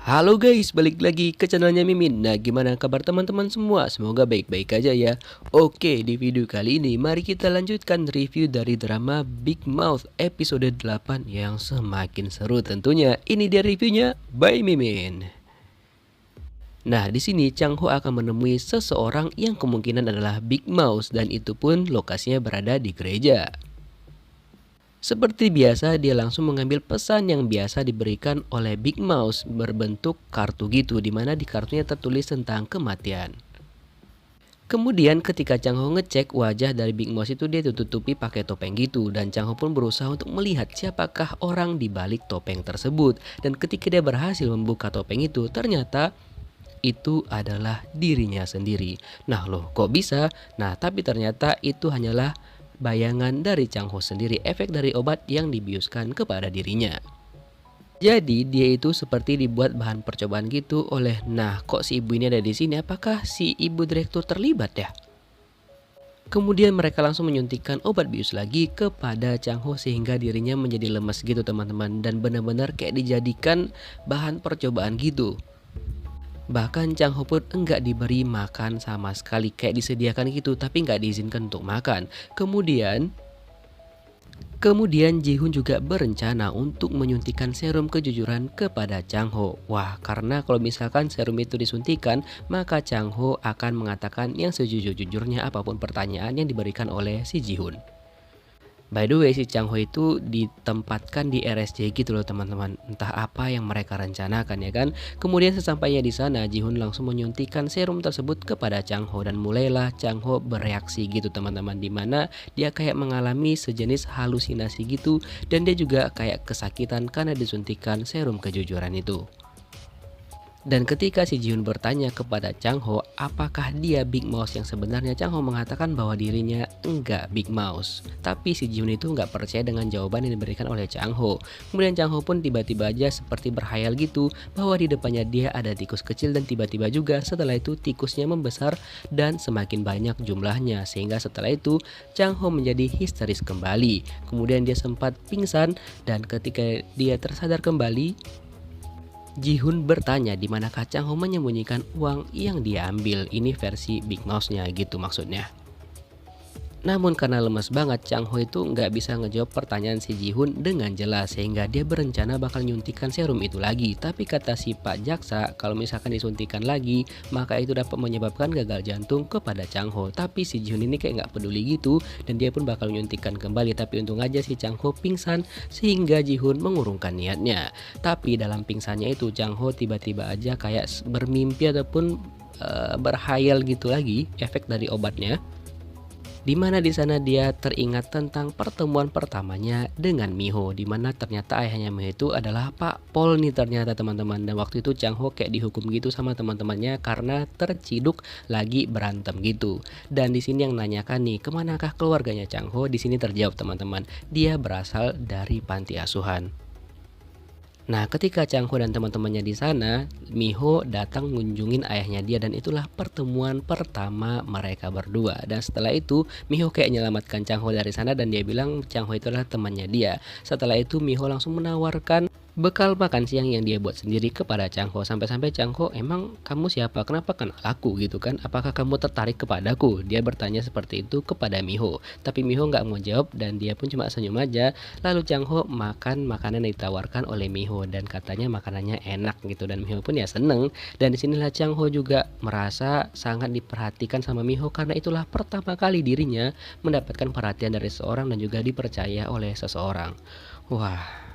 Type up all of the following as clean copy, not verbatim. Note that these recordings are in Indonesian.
Halo guys, balik lagi ke channelnya Mimin. Nah, gimana kabar teman-teman semua? Semoga baik-baik aja ya. Oke, di video kali ini mari kita lanjutkan review dari drama Big Mouth episode 8 yang semakin seru tentunya. Ini dia reviewnya by Mimin. Nah, di sini Chang Ho akan menemui seseorang yang kemungkinan adalah Big Mouth dan itu pun lokasinya berada di gereja. Seperti biasa, dia langsung mengambil pesan yang biasa diberikan oleh Big Mouse berbentuk kartu gitu, dimana di kartunya tertulis tentang kematian. Kemudian ketika Chang Ho ngecek wajah dari Big Mouse itu, dia ditutupi pakai topeng gitu, dan Chang Ho pun berusaha untuk melihat siapakah orang di balik topeng tersebut. Dan ketika dia berhasil membuka topeng itu, ternyata itu adalah dirinya sendiri. Nah loh, kok bisa? Nah, tapi ternyata itu hanyalah bayangan dari Chang Ho sendiri, efek dari obat yang dibiuskan kepada dirinya. Jadi dia itu seperti dibuat bahan percobaan gitu oleh, nah kok si ibu ini ada di sini? Apakah si ibu direktur terlibat ya? Kemudian mereka langsung menyuntikkan obat bius lagi kepada Chang Ho sehingga dirinya menjadi lemas gitu teman-teman, dan benar-benar kayak dijadikan bahan percobaan gitu. Bahkan Chang Ho pun enggak diberi makan sama sekali, kayak disediakan gitu tapi nggak diizinkan untuk makan. Kemudian Ji-hoon juga berencana untuk menyuntikkan serum kejujuran kepada Chang Ho. Wah, karena kalau misalkan serum itu disuntikan, maka Chang Ho akan mengatakan yang sejujur-jujurnya apapun pertanyaan yang diberikan oleh si Ji-hoon. By the way, si Chang Ho itu ditempatkan di RSJ gitu loh teman-teman. Entah apa yang mereka rencanakan ya kan. Kemudian sesampainya di sana, Ji-hoon langsung menyuntikkan serum tersebut kepada Chang Ho, dan mulailah Chang Ho bereaksi gitu teman-teman, dimana dia kayak mengalami sejenis halusinasi gitu, dan dia juga kayak kesakitan karena disuntikan serum kejujuran itu. Dan ketika si Ji-hoon bertanya kepada Chang Ho apakah dia Big Mouse yang sebenarnya, Chang Ho mengatakan bahwa dirinya enggak Big Mouse. Tapi si Ji-hoon itu enggak percaya dengan jawaban yang diberikan oleh Chang Ho. Kemudian Chang Ho pun tiba-tiba aja seperti berhayal gitu bahwa di depannya dia ada tikus kecil, dan tiba-tiba juga setelah itu tikusnya membesar dan semakin banyak jumlahnya, sehingga setelah itu Chang Ho menjadi histeris kembali. Kemudian dia sempat pingsan, dan ketika dia tersadar kembali, Ji-hoon bertanya di manakah Chang Ho menyembunyikan uang yang dia ambil. Ini versi Big Mouse-nya gitu maksudnya. Namun karena lemes banget, Chang Ho itu nggak bisa ngejawab pertanyaan si Ji-hoon dengan jelas, sehingga dia berencana bakal nyuntikkan serum itu lagi. Tapi kata si Pak Jaksa, kalau misalkan disuntikan lagi, maka itu dapat menyebabkan gagal jantung kepada Chang Ho. Tapi si Ji-hoon ini kayak nggak peduli gitu, dan dia pun bakal nyuntikkan kembali. Tapi untung aja si Chang Ho pingsan, sehingga Ji-hoon mengurungkan niatnya. Tapi dalam pingsannya itu, Chang Ho tiba-tiba aja kayak bermimpi ataupun berhayal gitu lagi, efek dari obatnya. Dimana di sana dia teringat tentang pertemuan pertamanya dengan Miho, dimana ternyata ayahnya Miho itu adalah Pak Pol nih ternyata teman-teman. Dan waktu itu Chang Ho kayak dihukum gitu sama teman-temannya karena terciduk lagi berantem gitu. Dan di sini yang nanyakan nih, kemanakah keluarganya Chang Ho? Di sini terjawab teman-teman, dia berasal dari panti asuhan. Nah, ketika Chang Ho dan teman-temannya di sana, Miho datang mengunjungin ayahnya dia, dan itulah pertemuan pertama mereka berdua. Dan setelah itu, Miho kayak menyelamatkan Chang Ho dari sana, dan dia bilang Chang Ho itu adalah temannya dia. Setelah itu, Miho langsung menawarkan bekal makan siang yang dia buat sendiri kepada Chang Ho. Sampai-sampai Chang Ho, emang kamu siapa? Kenapa kenal aku gitu kan? Apakah kamu tertarik kepadaku? Dia bertanya seperti itu kepada Miho. Tapi Miho nggak mau jawab, dan dia pun cuma senyum aja. Lalu Chang Ho makan makanan yang ditawarkan oleh Miho, dan katanya makanannya enak gitu, dan Miho pun ya seneng. Dan disinilah Chang Ho juga merasa sangat diperhatikan sama Miho, karena itulah pertama kali dirinya mendapatkan perhatian dari seseorang dan juga dipercaya oleh seseorang. Wah.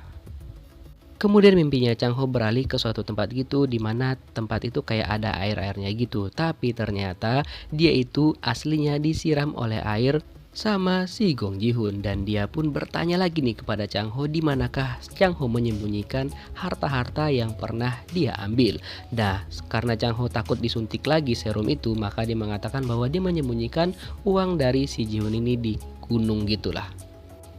Kemudian mimpinya Chang Ho beralih ke suatu tempat gitu, dimana tempat itu kayak ada air-airnya gitu. Tapi ternyata dia itu aslinya disiram oleh air sama si Gong Ji-hoon, dan dia pun bertanya lagi nih kepada Chang Ho di manakah Chang Ho menyembunyikan harta-harta yang pernah dia ambil. Nah, karena Chang Ho takut disuntik lagi serum itu, maka dia mengatakan bahwa dia menyembunyikan uang dari si Ji-hoon ini di gunung gitulah.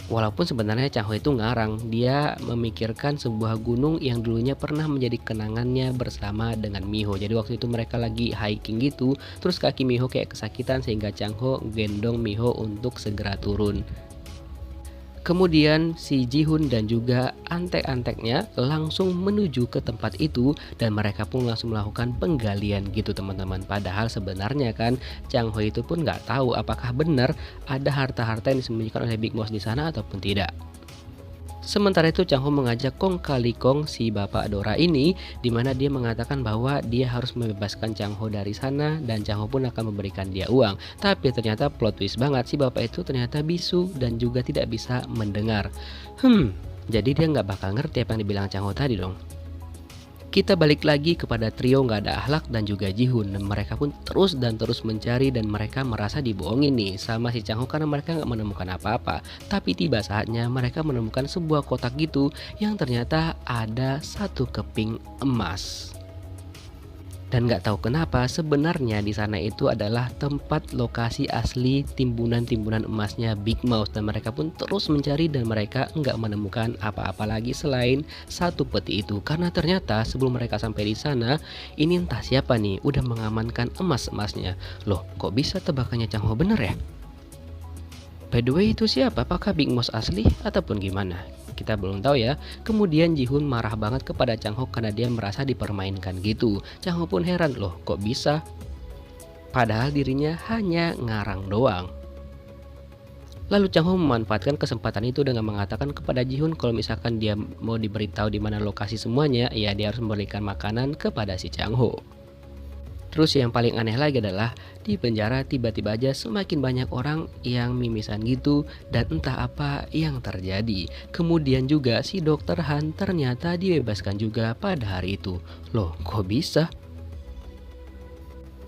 Walaupun sebenarnya Chang Ho itu ngarang, dia memikirkan sebuah gunung yang dulunya pernah menjadi kenangannya bersama dengan Miho. Jadi waktu itu mereka lagi hiking gitu, terus kaki Miho kayak kesakitan sehingga Chang Ho gendong Miho untuk segera turun. Kemudian si Jihun dan juga antek-anteknya langsung menuju ke tempat itu dan mereka pun langsung melakukan penggalian gitu teman-teman. Padahal sebenarnya kan Chang Ho itu pun nggak tahu apakah benar ada harta-harta yang disembunyikan oleh Big Boss di sana ataupun tidak. Sementara itu Chang Ho mengajak Kong Kali Kong si bapak Dora ini, di mana dia mengatakan bahwa dia harus membebaskan Chang Ho dari sana dan Chang Ho pun akan memberikan dia uang. Tapi ternyata plot twist banget, si bapak itu ternyata bisu dan juga tidak bisa mendengar. Jadi dia nggak bakal ngerti apa yang dibilang Chang Ho tadi dong. Kita balik lagi kepada trio nggak ada akhlak dan juga Jihun, dan mereka pun terus dan terus mencari dan mereka merasa dibohongin nih sama si Chang Ho karena mereka nggak menemukan apa-apa. Tapi tiba saatnya mereka menemukan sebuah kotak gitu yang ternyata ada satu keping emas. Dan nggak tahu kenapa sebenarnya di sana itu adalah tempat lokasi asli timbunan-timbunan emasnya Big Mouse, dan mereka pun terus mencari dan mereka nggak menemukan apa-apa lagi selain satu peti itu, karena ternyata sebelum mereka sampai di sana ini entah siapa nih udah mengamankan emas-emasnya. Loh, kok bisa tebakannya Chang Ho bener ya? By the way, itu siapa? Apakah Big Mouse asli ataupun gimana? Kita belum tahu ya. Kemudian Jihun marah banget kepada Chang Ho karena dia merasa dipermainkan gitu. Chang Ho pun heran, loh kok bisa? Padahal dirinya hanya ngarang doang. Lalu Chang Ho memanfaatkan kesempatan itu dengan mengatakan kepada Jihun kalau misalkan dia mau diberitahu di mana lokasi semuanya, ya dia harus memberikan makanan kepada si Chang Ho. Terus yang paling aneh lagi adalah di penjara tiba-tiba aja semakin banyak orang yang mimisan gitu dan entah apa yang terjadi. Kemudian juga si Dokter Han ternyata dibebaskan juga pada hari itu. Loh, kok bisa?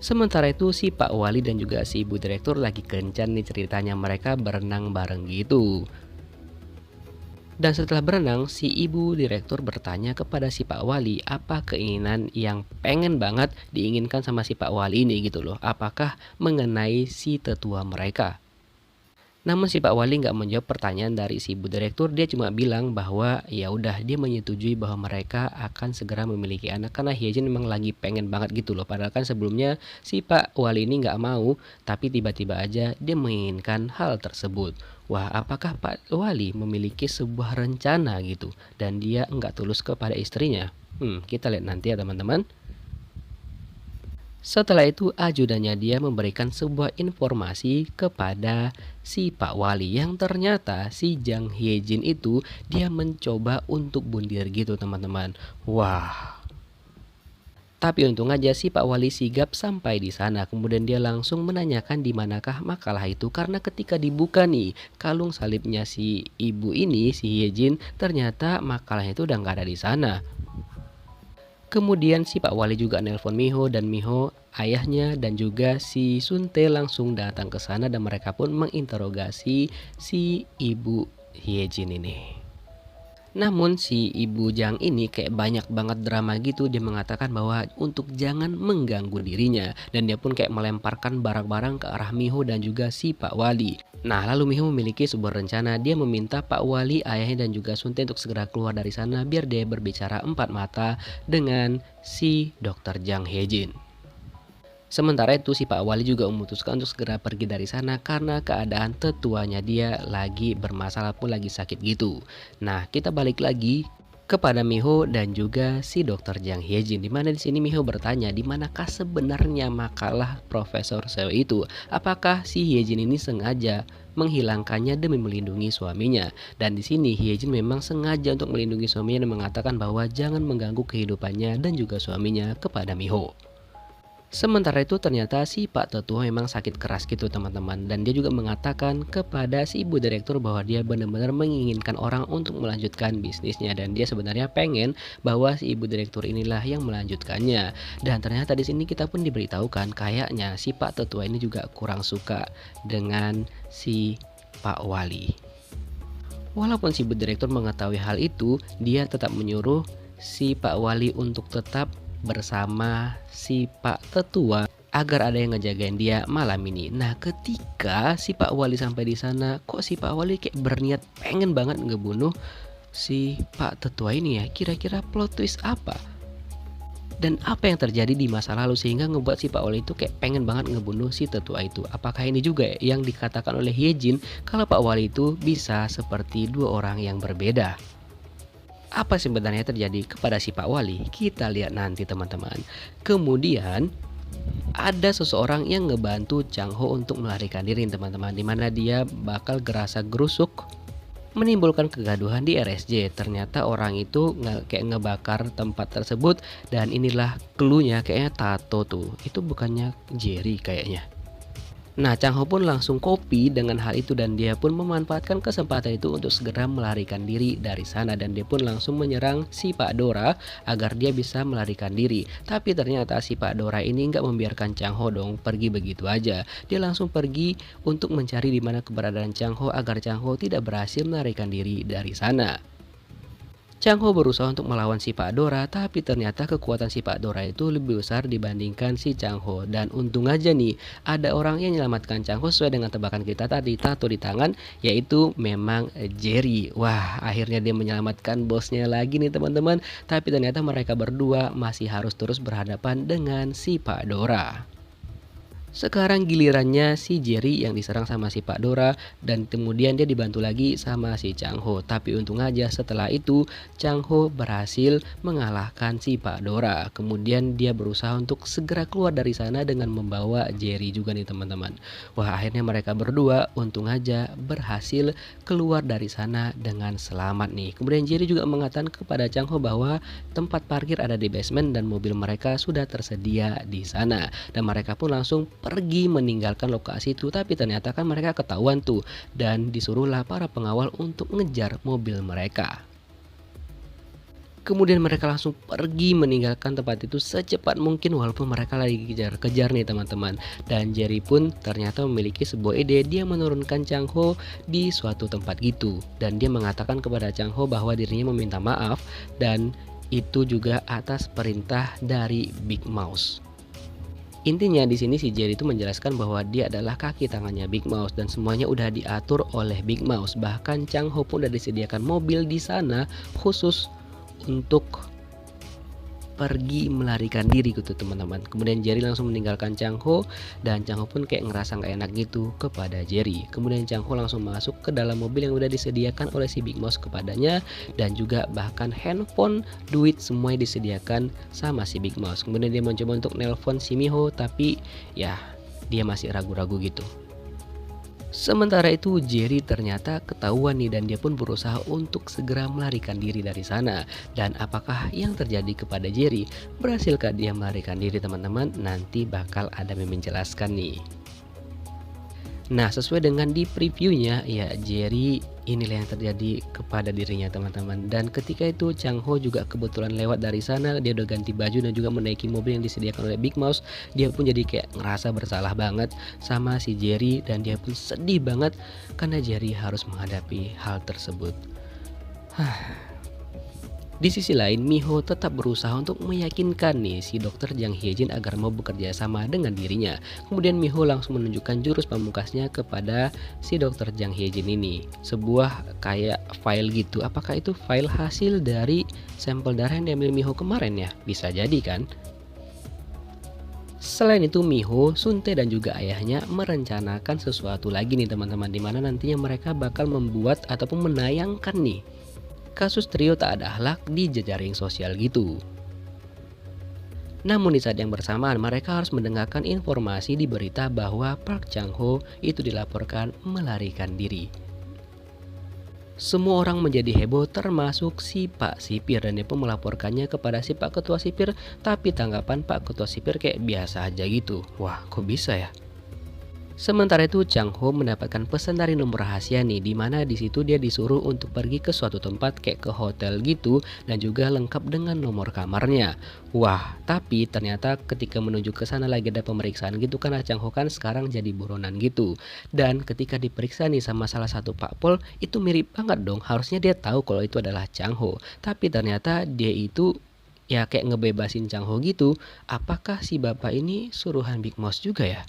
Sementara itu si Pak Wali dan juga si Ibu Direktur lagi kencan nih ceritanya, mereka berenang bareng gitu. Dan setelah berenang, si ibu direktur bertanya kepada si Pak Wali apa keinginan yang pengen banget diinginkan sama si Pak Wali ini gitu loh. Apakah mengenai si tetua mereka. Namun si Pak Wali nggak menjawab pertanyaan dari si ibu direktur, dia cuma bilang bahwa ya udah dia menyetujui bahwa mereka akan segera memiliki anak karena Hyejin memang lagi pengen banget gitu loh. Padahal kan sebelumnya si Pak Wali ini nggak mau, tapi tiba-tiba aja dia menginginkan hal tersebut. Wah, apakah Pak Wali memiliki sebuah rencana gitu dan dia nggak tulus kepada istrinya? Kita lihat nanti ya teman-teman. Setelah itu ajudannya dia memberikan sebuah informasi kepada si Pak Wali yang ternyata si Jang Hyejin itu dia mencoba untuk bundir gitu teman-teman. Wah. Tapi untung aja si Pak Wali sigap sampai di sana. Kemudian dia langsung menanyakan di manakah makalah itu karena ketika dibuka nih kalung salibnya si ibu ini si Hyejin, ternyata makalahnya itu udah nggak ada di sana. Kemudian si Pak Wali juga nelpon Miho dan Miho ayahnya dan juga si Sunte langsung datang ke sana dan mereka pun menginterogasi si ibu Hyejin ini. Namun si ibu Jang ini kayak banyak banget drama gitu, dia mengatakan bahwa untuk jangan mengganggu dirinya dan dia pun kayak melemparkan barang-barang ke arah Miho dan juga si Pak Wali. Nah lalu Miho memiliki sebuah rencana, dia meminta Pak Wali, ayahnya dan juga Sunte untuk segera keluar dari sana biar dia berbicara empat mata dengan si Dr. Jang Hyejin. Sementara itu si Pak Wali juga memutuskan untuk segera pergi dari sana karena keadaan tetuanya dia lagi bermasalah pun lagi sakit gitu. Nah kita balik lagi kepada Miho dan juga si Dr. Jang Hyejin, di mana di sini Miho bertanya di manakah sebenarnya makalah Profesor Seo itu. Apakah si Hyejin ini sengaja menghilangkannya demi melindungi suaminya? Dan di sini Hyejin memang sengaja untuk melindungi suaminya dan mengatakan bahwa jangan mengganggu kehidupannya dan juga suaminya kepada Miho. Sementara itu ternyata si Pak Tetua memang sakit keras gitu teman-teman, dan dia juga mengatakan kepada si ibu direktur bahwa dia benar-benar menginginkan orang untuk melanjutkan bisnisnya dan dia sebenarnya pengen bahwa si ibu direktur inilah yang melanjutkannya. Dan ternyata di sini kita pun diberitahukan kayaknya si Pak Tetua ini juga kurang suka dengan si Pak Wali. Walaupun si ibu direktur mengetahui hal itu, dia tetap menyuruh si Pak Wali untuk tetap bersama si Pak Tetua agar ada yang ngejagain dia malam ini. Nah ketika si Pak Wali sampai di sana, kok si Pak Wali kayak berniat pengen banget ngebunuh si Pak Tetua ini ya? Kira-kira plot twist apa? Dan apa yang terjadi di masa lalu sehingga ngebuat si Pak Wali itu kayak pengen banget ngebunuh si tetua itu? Apakah ini juga yang dikatakan oleh Hyejin kalau Pak Wali itu bisa seperti dua orang yang berbeda? Apa sebenarnya terjadi kepada si Pak Wali? Kita lihat nanti teman-teman. Kemudian ada seseorang yang ngebantu Chang Ho untuk melarikan diri teman-teman, dimana dia bakal gerasa gerusuk menimbulkan kegaduhan di RSJ. Ternyata orang itu kayak ngebakar tempat tersebut, dan inilah cluenya, kayaknya tato tuh. Itu bukannya Jerry kayaknya. Nah, Chang Ho pun langsung copy dengan hal itu dan dia pun memanfaatkan kesempatan itu untuk segera melarikan diri dari sana, dan dia pun langsung menyerang si Pak Dora agar dia bisa melarikan diri. Tapi ternyata si Pak Dora ini nggak membiarkan Chang Ho dong pergi begitu aja. Dia langsung pergi untuk mencari di mana keberadaan Chang Ho agar Chang Ho tidak berhasil melarikan diri dari sana. Chang Ho berusaha untuk melawan si Pak Dora, tapi ternyata kekuatan si Pak Dora itu lebih besar dibandingkan si Chang Ho. Dan untung aja nih, ada orang yang menyelamatkan Chang Ho sesuai dengan tebakan kita tadi, tato di tangan, yaitu memang Jerry. Wah, akhirnya dia menyelamatkan bosnya lagi nih teman-teman. Tapi ternyata mereka berdua masih harus terus berhadapan dengan si Pak Dora. Sekarang gilirannya si Jerry yang diserang sama si Pak Dora, dan kemudian dia dibantu lagi sama si Chang Ho. Tapi untung aja setelah itu Chang Ho berhasil mengalahkan si Pak Dora. Kemudian dia berusaha untuk segera keluar dari sana dengan membawa Jerry juga nih teman-teman. Wah, akhirnya mereka berdua untung aja berhasil keluar dari sana dengan selamat nih. Kemudian Jerry juga mengatakan kepada Chang Ho bahwa tempat parkir ada di basement dan mobil mereka sudah tersedia di sana. Dan mereka pun langsung pergi meninggalkan lokasi itu, tapi ternyata kan mereka ketahuan tuh dan disuruhlah para pengawal untuk ngejar mobil mereka. Kemudian mereka langsung pergi meninggalkan tempat itu secepat mungkin walaupun mereka lagi kejar-kejar nih teman-teman. Dan Jerry pun ternyata memiliki sebuah ide, dia menurunkan Chang Ho di suatu tempat gitu. Dan dia mengatakan kepada Chang Ho bahwa dirinya meminta maaf dan itu juga atas perintah dari Big Mouse. Intinya di sini si Jerry itu menjelaskan bahwa dia adalah kaki tangannya Big Mouse dan semuanya udah diatur oleh Big Mouse. Bahkan Chang Ho pun udah disediakan mobil di sana khusus untuk pergi melarikan diri gitu teman-teman. Kemudian Jerry langsung meninggalkan Chang Ho dan Chang Ho pun kayak ngerasa nggak enak gitu kepada Jerry. Kemudian Chang Ho langsung masuk ke dalam mobil yang udah disediakan oleh si Big Mouse kepadanya, dan juga bahkan handphone, duit semuanya disediakan sama si Big Mouse. Kemudian dia mencoba untuk nelpon si Miho, tapi ya dia masih ragu-ragu gitu. Sementara itu Jerry ternyata ketahuan nih dan dia pun berusaha untuk segera melarikan diri dari sana. Dan apakah yang terjadi kepada Jerry? Berhasilkah dia melarikan diri teman-teman? Nanti bakal ada yang menjelaskan nih. Nah, sesuai dengan di previewnya, ya Jerry inilah yang terjadi kepada dirinya teman-teman. Dan ketika itu Chang Ho juga kebetulan lewat dari sana, dia udah ganti baju dan juga menaiki mobil yang disediakan oleh Big Mouse. Dia pun jadi kayak ngerasa bersalah banget sama si Jerry dan dia pun sedih banget karena Jerry harus menghadapi hal tersebut. Di sisi lain, Miho tetap berusaha untuk meyakinkan nih si dokter Jang Hyejin agar mau bekerja sama dengan dirinya. Kemudian Miho langsung menunjukkan jurus pamungkasnya kepada si dokter Jang Hyejin ini. Sebuah kayak file gitu. Apakah itu file hasil dari sampel darah yang diambil Miho kemarin ya? Bisa jadi kan? Selain itu Miho, Sunte dan juga ayahnya merencanakan sesuatu lagi nih teman-teman, dimana nantinya mereka bakal membuat ataupun menayangkan nih kasus trio tak ada akhlak di jejaring sosial gitu. Namun di saat yang bersamaan mereka harus mendengarkan informasi di berita bahwa Park Chang Ho itu dilaporkan melarikan diri. Semua orang menjadi heboh termasuk si Pak Sipir, dan dia pun melaporkannya kepada si Pak Ketua Sipir, tapi tanggapan Pak Ketua Sipir kayak biasa aja gitu. Wah, kok bisa ya? Sementara itu Chang Ho mendapatkan pesan dari nomor rahasia nih, dimana di situ dia disuruh untuk pergi ke suatu tempat kayak ke hotel gitu dan juga lengkap dengan nomor kamarnya. Wah, tapi ternyata ketika menuju ke sana lagi ada pemeriksaan gitu karena Chang Ho kan sekarang jadi buronan gitu. Dan ketika diperiksa nih sama salah satu Pak Pol, itu mirip banget dong. Harusnya dia tahu kalau itu adalah Chang Ho. Tapi ternyata dia itu ya kayak ngebebasin Chang Ho gitu. Apakah si bapak ini suruhan Big Mouse juga ya?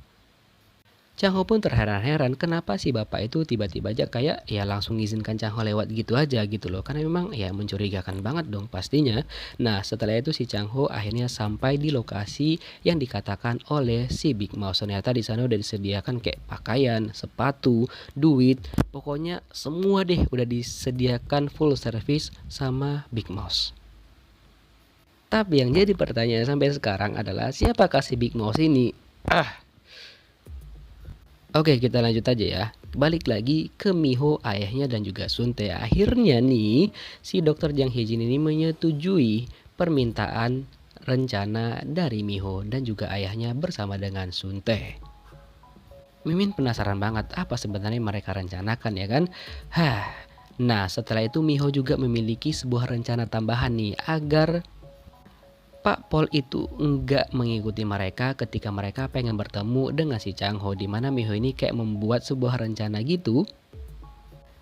Chang Ho pun terheran-heran kenapa si bapak itu tiba-tiba aja kayak ya langsung izinkan Chang Ho lewat gitu aja gitu loh. Karena memang ya mencurigakan banget dong pastinya. Nah setelah itu si Chang Ho akhirnya sampai di lokasi yang dikatakan oleh si Big Mouse. Ternyata di sana udah disediakan kayak pakaian, sepatu, duit, pokoknya semua deh udah disediakan full service sama Big Mouse. Tapi yang jadi pertanyaan sampai sekarang adalah siapakah si Big Mouse ini? Oke, kita lanjut aja ya. Balik lagi ke Miho, ayahnya dan juga Suntae. Akhirnya nih, si dokter Jang Hye-jin ini menyetujui permintaan rencana dari Miho dan juga ayahnya bersama dengan Suntae. Mimin penasaran banget apa sebenarnya mereka rencanakan ya kan? Nah setelah itu Miho juga memiliki sebuah rencana tambahan nih agar Pak Pol itu enggak mengikuti mereka ketika mereka pengen bertemu dengan si Chang Ho, di mana Miho ini kayak membuat sebuah rencana gitu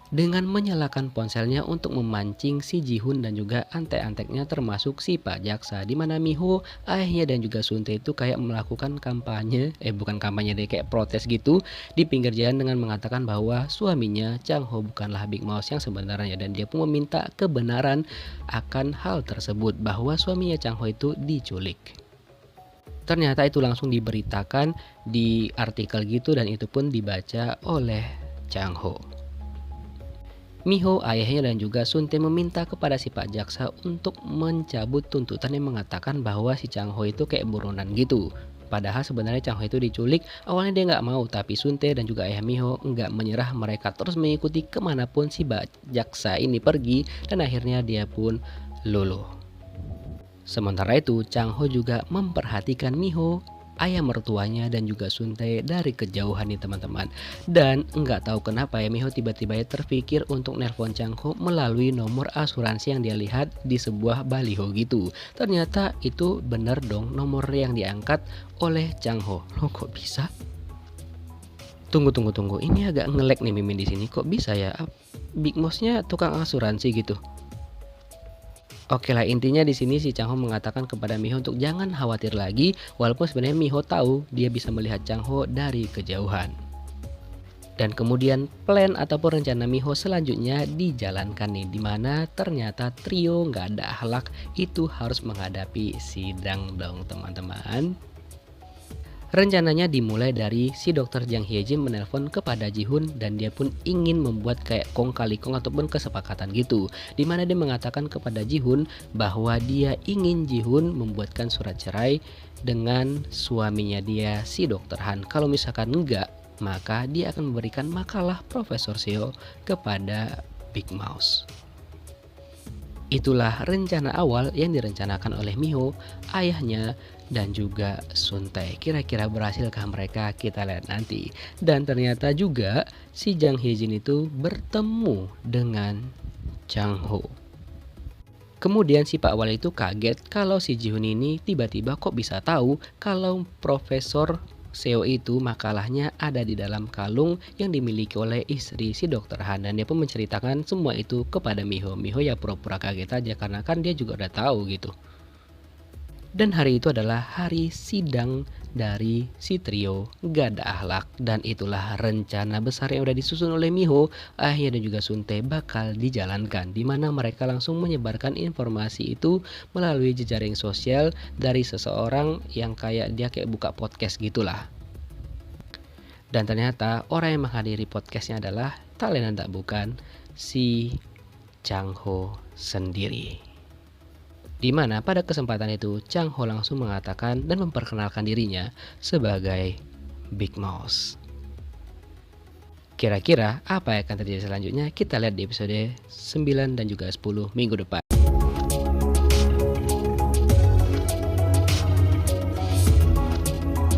dengan menyalakan ponselnya untuk memancing si Ji-hoon dan juga antek-anteknya termasuk si Pak Jaksa, di mana Miho, ayahnya dan juga Suntae itu kayak melakukan kampanye, bukan kampanye deh, kayak protes gitu di pinggir jalan dengan mengatakan bahwa suaminya Chang Ho bukanlah Big Mouse yang sebenarnya, dan dia pun meminta kebenaran akan hal tersebut bahwa suaminya Chang Ho itu diculik. Ternyata itu langsung diberitakan di artikel gitu dan itu pun dibaca oleh Chang Ho. Miho, ayahnya dan juga Suntae meminta kepada si Pak Jaksa untuk mencabut tuntutan yang mengatakan bahwa si Chang Ho itu kayak buronan gitu. Padahal sebenarnya Chang Ho itu diculik, awalnya dia nggak mau, tapi Suntae dan juga ayah Miho nggak menyerah, mereka terus mengikuti kemanapun si Pak Jaksa ini pergi dan akhirnya dia pun luluh. Sementara itu Chang Ho juga memperhatikan Miho, ayah mertuanya dan juga Suntae dari kejauhan nih teman-teman. Dan nggak tahu kenapa ya Miho tiba-tiba terpikir untuk nelpon Chang Ho melalui nomor asuransi yang dia lihat di sebuah baliho gitu. Ternyata itu bener dong nomor yang diangkat oleh Chang Ho. Loh kok bisa? Tunggu. Ini agak nge-lag nih Mimin di sini. Kok bisa ya? Big Mouse-nya tukang asuransi gitu. Oke lah, intinya di sini si Chang Ho mengatakan kepada Miho untuk jangan khawatir lagi, walaupun sebenarnya Miho tahu dia bisa melihat Chang Ho dari kejauhan. Dan kemudian plan ataupun rencana Miho selanjutnya dijalankan nih, dimana ternyata trio nggak ada akhlak itu harus menghadapi sidang dong teman-teman. Rencananya dimulai dari si dokter Jang Hye-jin menelpon kepada Ji-hoon dan dia pun ingin membuat kayak kong kali kong ataupun kesepakatan gitu, dimana dia mengatakan kepada Ji-hoon bahwa dia ingin Ji-hoon membuatkan surat cerai dengan suaminya dia si dokter Han. Kalau misalkan enggak, maka dia akan memberikan makalah Profesor Seo kepada Big Mouse. Itulah rencana awal yang direncanakan oleh Miho, ayahnya, dan juga Suntae. Kira-kira berhasilkah mereka? Kita lihat nanti. Dan ternyata juga si Jang Hye-jin itu bertemu dengan Chang Ho. Kemudian si Pak Wali itu kaget kalau si Ji-hoon ini tiba-tiba kok bisa tahu kalau Profesor Seo itu makalahnya ada di dalam kalung yang dimiliki oleh istri si dokter Han, dan dia pun menceritakan semua itu kepada Miho. Miho ya pura-pura kaget aja karena kan dia juga udah tahu gitu. Dan hari itu adalah hari sidang dari si trio gak ada akhlak, dan itulah rencana besar yang udah disusun oleh Miho, ayahnya dan juga Suntae bakal dijalankan, dimana mereka langsung menyebarkan informasi itu melalui jejaring sosial dari seseorang yang kayak dia kayak buka podcast gitulah. Dan ternyata orang yang menghadiri podcastnya adalah tak lain dan tak bukan si Chang Ho sendiri. Di mana pada kesempatan itu Chang Ho langsung mengatakan dan memperkenalkan dirinya sebagai Big Mouse. Kira-kira apa yang akan terjadi selanjutnya? Kita lihat di episode 9 dan juga 10 minggu depan.